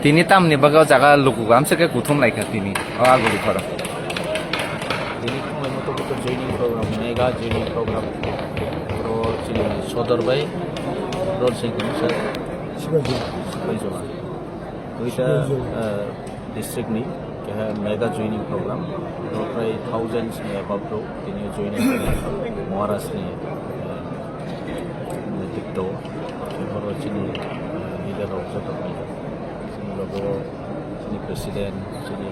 তিনি তামনি বাগাও জায়গা লুকুগো আমসকে কুথুম লাইকা তিনি আগুলি খরা তিনি মতো মতো joining programme mega joining programme रो चिनी सदरबाई रोड सेंकिन सर शिवाजोला दुईटा डिस्ट्रिक्ट नि के मेगा जॉइनिंग प्रोग्राम रो प्राय थाउजेंड्स नि अबाउट रो तिनी जॉइनिंग महाराष्ट्र नि टिकटो रो चिनी लीडर ऑफ द चिनी लोगो चिनी प्रेसिडेंट चिनी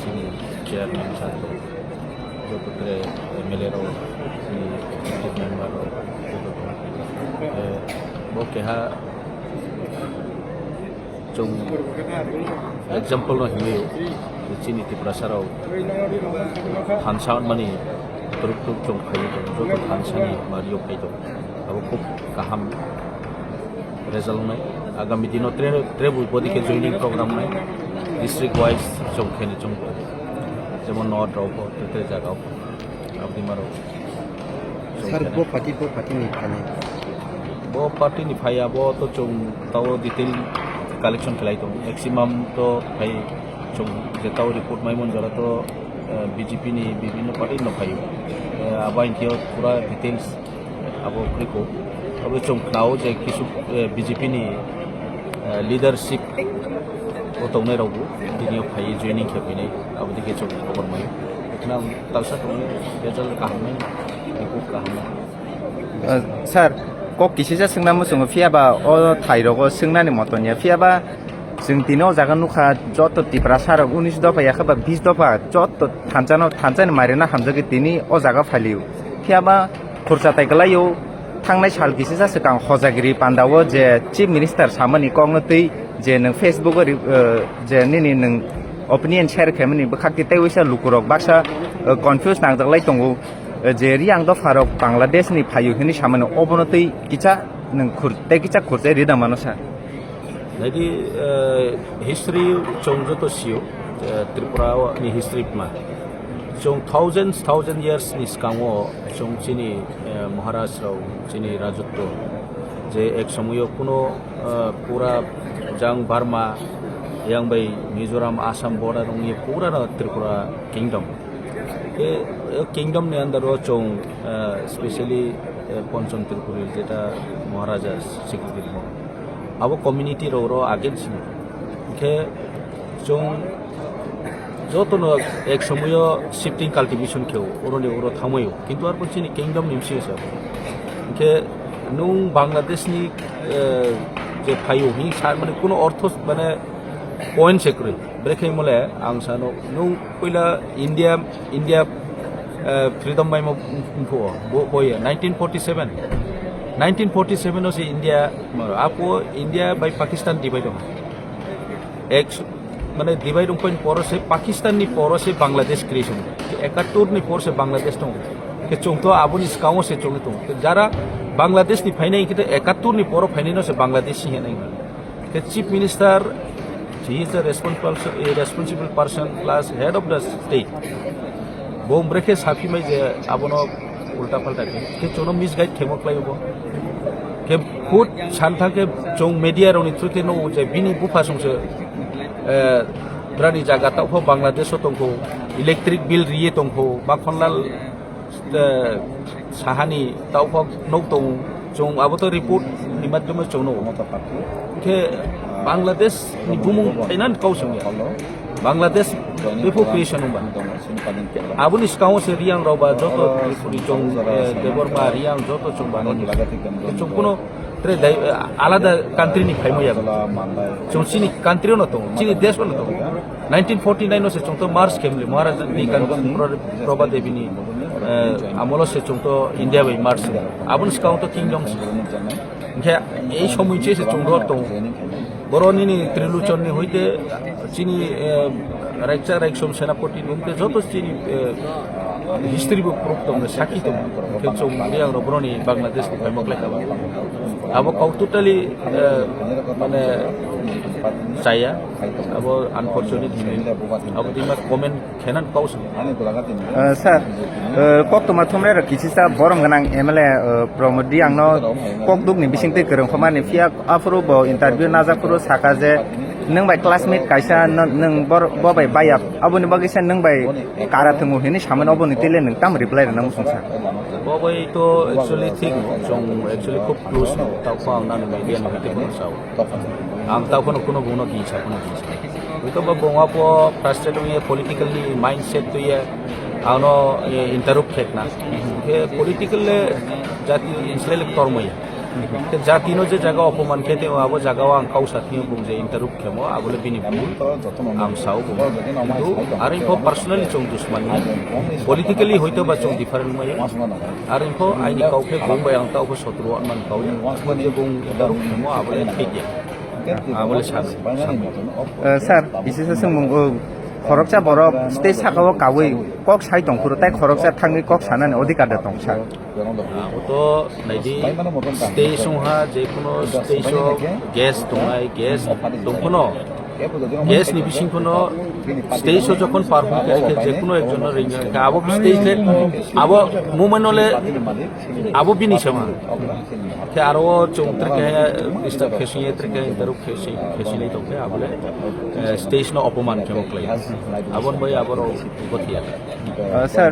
चिनी चेयरमैन सर जो पुत्रे MLA row member bo keha chung example no hiyo chini Tipra sarau hansaun mani turuk chung khai jo to hansani mario khai to abo khub kaham result nai agami dino trebu body ke joining program nai district wise chung khani chung jemon north ro ko te jaga abdi maro sir वो party नहीं खाने वो party नहीं भाई अब तो चुम ताऊ डिटेल कलेक्शन खिलाई तो मैक्सिमम तो भाई चुम जेताऊ रिपोर्ट माई मन जरा तो बीजेपी ने विभिन्न पार्टी न भाई अब इनके पूरा डिटेल्स अब ओकरे को अब चुम नाव जे किसु बीजेपी ने लीडरशिप वो तो उन्हें रहो दिनियो भाई जॉइनिंग के भी नहीं अब देखिए चुम खबर माई इतना तलसा तो बेचल कहाँ में sir kok kisisa singna musung fiaba o thairoko singnani motonia fiaba जों दिनाव जागोन नुखा जत टिप्रा सारक 19 दफा याखबा 20 दफा जत थानजानो मारिना हामजगे दिनि ओ जागा फालियो फियाबा खरसा ताइगलायो थांनाय साल किसिसा सिगां हजागिरि पान्दावो जे चीफ मिनिस्टार सामनि कंगनतै जे नों फेसबुक जे निनि नों ओपिनियन शेयर खामनि बखाकि ताइवैसा लुकुरक बासा कन्फ्यूज नांजलाय दंगो जे रियां दफारक बांग्लादेश नि फायु हिनि सामनि अबनतै किचा नों खुरते किचा खुरते रिदा मानसा jadi history chong joto sio Tripura ni history ma chong thousands years ni skango chong chini Maharashtra chini rajotto je ek samoyo kuno pura jang Burma yang bai Mizoram Assam border ni pura Tripura kingdom ke kingdom ni andar chong especially Ponchon Tripura jeta Maharaja secretary अब community रो against के जों जो तो एक समय shifting cultivation खेव ओरने ओरो थामयो किंतु आर पछिनि किंगडम निमसि सब के नु बांग्लादेश नि जे फायो हि सार माने कोनो अर्थ माने पॉइंट सेक्रे ब्रेकै मले आं सानो नु पहिला इंडिया फ्रीडम बाय मो बोय 1947 से इंडिया आपको इंडिया बाय पाकिस्तान डिवाइड हो एक माने डिवाइड पॉइंट पर से पाकिस्तान नि पर से बांग्लादेश क्रिएशन 71 नि पर से बांग्लादेश दं के चोंतो आबुनि स्काउ से चोंतो जारा बांग्लादेश नि फाइनाइ कि 71 नि पर फाइनाइ से बांग्लादेश ही है के chief minister he is the responsible person plus head of the state बोम ब्रेके साफी में जे आबनो उल्टा पल्टा के चोनो मिसगाइड खेमक्लायो के खुद सानथा के जों मीडिया रोनि थ्रुते नो जे बिनि बुफा संसो ब्रानि जागा ताव बांग्लादेश तंखौ इलेक्ट्रिक बिल रिये तंखौ बाखनलाल साहानि ताव नो दं जों आबोथ रिपोर्ट नि माध्यमे जोंनो के बांग्लादेश नि बुमुं फाइनान काउसों बांग्लादेश बेफोर क्रिएशन होबा आबुनि स्काउ से रियां रावबा जतो जों देबरमा रियां जतो जों बानानि जों कोनो आलादा कान्ट्री नि फाइमया जों सिनि कान्ट्री न दं सिनि देश न दं 1949 से जों तो मार्च केमले महाराजा नि प्रभा देवीनि आमल से जों तो इंडिया बाय मार्च आबुनि स्काउ तो किंगडम के এই সময়ছে से जों दं बर'नि त्रिलुचननि हইতে চিনি রাইকসম সেনাপতি নুমতে যত চিনি history bu proof dong saki dong ke chung yang robroni Bangladesh ni pemok leka abo kau totally mane saya abo unfortunate abo dima comment kenan kau sir kok tuma thomre ra kisisa borom ganang MLA promodi angno kok duk ni bising te kereng khama ni fia afro bo interview naja pro saka je nang bai classmate kaisa nang bo bai baya aboni bagisa nang bai kara thungu hini saman aboni tele nang tam reply ra nang sungsa bo bai to actually thing jong actually খুব close tau pa na media no hite ko sao ang tau kono guno ki cha kono ki ito ba bonga po frustrated ye politically mindset to ye ano interrupt khekna ke political jati israel tormoy ke jati no je jaga অপমান খেতে abo jaga ang kau sathi bung je interrupt khemo abole bini bul am sao bo কিন্তু আর info personally চং দুশ্মন politically হইতো বা চং different ময় আর info আইনি কাউকে বংবাই ang tau ko sotru মান kau je bung interrupt khemo abole thike abole sab sir bisisa sungmung খরকচা বরক স্টেজ সাকাও কাওই কক সাই দং পুরো তাই খরকচা থাঙ্গি কক সানানি অধিকার দং সা তো নাইদি স্টেজ সংহা যে কোনো স্টেজ গ্যাস দংলাই গ্যাস দংখনো গ্যাস নি বিসিংখনো স্টেজ যখন পারফর্ম করে যে কোনো একজন রিঙ্গার আবো স্টেজে আবো মুমেন্টলে আবো বিনি সমা ke aro chongtre ke disturb khesiye treke daru khesi to ke abole stage no অপমান kemo klai abon boy aboro botia sir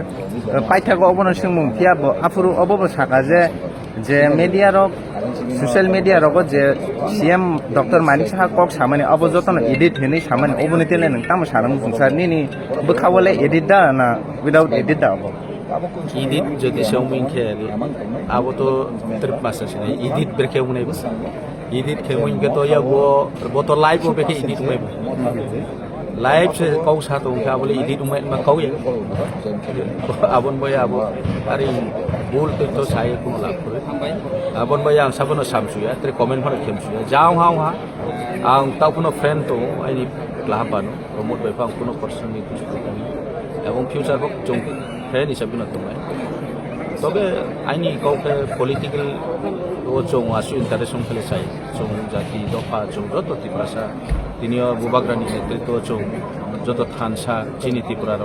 paitha go obon singmung pia bo afuru obobo saka je media rok social media rok je CM Dr. Manik saha kok samane abo jotono edit hini samane oboni tele nang tam saram sungsar ni bkhawale edit da na without edit da abo edit যদি সৌমিন খেয়ে আবো তো trip মাস আছে edit বেরকে Unai edit খেমুন কে তো ইয়া বো তো live ও বেকে edit Unai live সে কৌ সাথ উনকা বলে edit উনাই মা কৌ আবন বয় আবো আরে ভুল তো সাই কোন লাভ করে আবন বয় আং সাবনো সামসুয়া তে কমেন্ট ফর খেমসুয়া যাও হাও হা আং তাও কোনো ফ্রেন্ড তো আইনি লাহাবানো প্রমোট বাই ফাং কোনো পার্সন নি কিছু এবং ফিউচার হোক চং ফ্রেন্ড হিসাবে না তোমায় তবে আইনি কাউকে পলিটিক্যাল ও চৌ আসু ইন্টারেশন ফেলে চাই চৌ জাতি দফা চৌ যত ত্রিপুরাসা তিনিও বুবাগ্রানি নেতৃত্ব চৌ যত থানসা চিনি ত্রিপুরার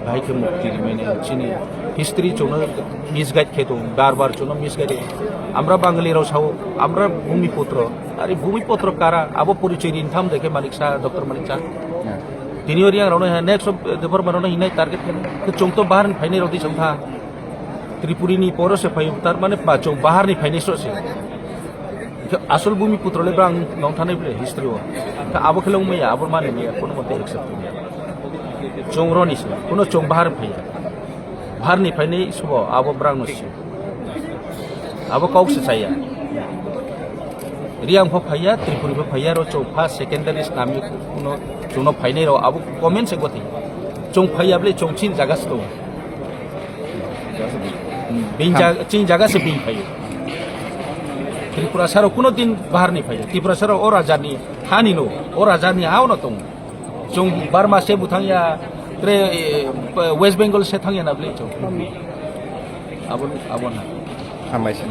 ভাইকে মুক্তি মেনে চিনি হিস্ট্রি চৌনো মিসগাইড খেতো বারবার চৌনো মিসগাইড আমরা বাঙালিরাও সাও আমরা ভূমিপুত্র আর এই ভূমিপুত্র কারা আবো পরিচয় দিন থাম দেখে মানিক শাহ ডক্টর মানিক শাহ তিনিও রিয়াং রানো নেক্সট দেবর মানো হিনাই টার্গেট के चौं तो बाहर फाइने रोटी चौथा त्रिपुरी नि पौर से फाइ तार माने चौं बाहर नि फाइने से आसल भूमि पुत्रले ब्रां नौ थाने बे हिस्ट्री हो आबो खेलौ मैया आबो माने नि कोनो मते एक्सेप्ट निया चौं रोनि से कोनो चौं बाहर फाइ बाहर नि फाइने सबो आबो ब्रां नो से आबो कौ से चाया रियां फो फाइया त्रिपुरी फो फाइया रो चौं फा सेकेंडरी नामि कोनो चौनो फाइने रो आबो कमेन्ट से गथि चौं फाइयाब्ले चौं चिन जागास दं बिन चिन जागासे बिन फाइयो त्रिपुरा सारो कुनो दिन बाहर नि फाइयो त्रिपुरा सारो ओ राजानि हानि नो ओ राजानि हाव न दं चौं बारमा से बुथांया त्रे वेस्ट बेंगल से थांया नाब्ले चौं आबन हामाइसे